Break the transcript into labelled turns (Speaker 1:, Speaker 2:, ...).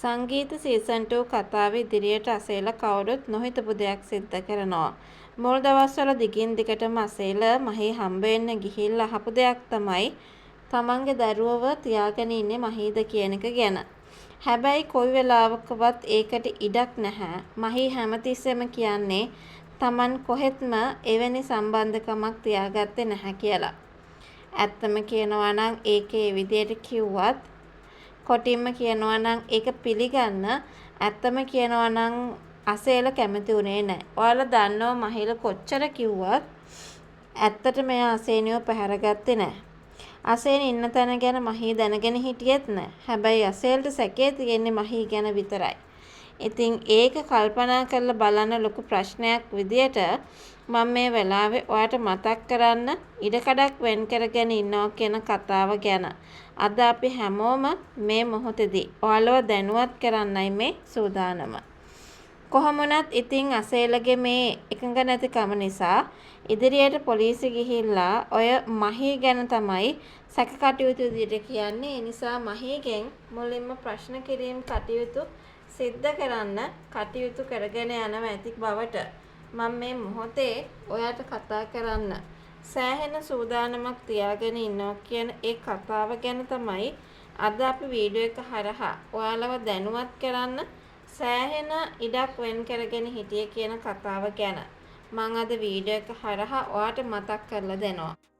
Speaker 1: සංගීත සීසන් 2 කතාව ඉදිරියට අසේල කවුරුත් නොහිතපු දෙයක් සිද්ධ කරනවා. මුල් දවස්වල දිගින් දිගටම අසේල මහී හම්බ වෙන්න ගිහිල්ලා අහපු දෙයක් තමයි තමන්ගේ දරුවව තියාගෙන ඉන්නේ මහීද කියන එක ගැන. හැබැයි කොයි වෙලාවකවත් ඒකට ඉඩක් නැහැ. මහී හැමතිස්සෙම කියන්නේ තමන් කොහෙත්ම එවැනි සම්බන්ධකමක් තියාගත්තේ නැහැ කියලා. ඇත්තම කියනවා නම් ඒකේ විදියට කිව්වත් කොටින්ම කියනවා නම් ඒක පිළිගන්න ඇත්තම කියනවා නම් අසේල කැමති උනේ නැහැ. ඔයාලා දන්නවා මහීල කොච්චර කිව්වත් ඇත්තට මෙයා අසේනියව පැහැරගත්තේ නැහැ. අසේන ඉන්න තැන ගැන මහී දැනගෙන හිටියෙත් නැහැ. හැබැයි අසේලට සැකේ තියෙන්නේ මහී ගැන විතරයි. ඉතින් ඒක කල්පනා කරලා බලන්න ලොකු ප්‍රශ්නයක් විදියට මම මේ වෙලාවේ ඔයාට මතක් කරන්න ඉඩකඩක් වෙන් කරගෙන ඉන්නවා කියන කතාව ගැන. අද අපි හැමෝම මේ මොහොතේදී ඔයාලව දැනුවත් කරන්නයි මේ සූදානම. කොහොම වුණත් ඉතින් අසේලගේ මේ එකඟ නැතිකම නිසා ඉදිරියට පොලිසිය ගිහිල්ලා ඔය මහී ගැන තමයි සැක කටයුතු විදියට කියන්නේ. ඒ නිසා මහීගෙන් මුලින්ම ප්‍රශ්න කිරීම කටයුතු සිද්ධ කරන්න කටයුතු කරගෙන යනවා ඇති බවට මම මේ මොහොතේ ඔයාට කතා කරන්න සෑහෙන සූදානමක් තියාගෙන ඉන්නවා කියන ඒ කතාව ගැන තමයි අද අපි වීඩියෝ එක හරහා ඔයාලව දැනුවත් කරන්න සෑහෙන ඉඩක් වෙන් කරගෙන හිටියේ කියන කතාව ගැන මම අද වීඩියෝ එක හරහා ඔයාට මතක් කරලා දෙනවා.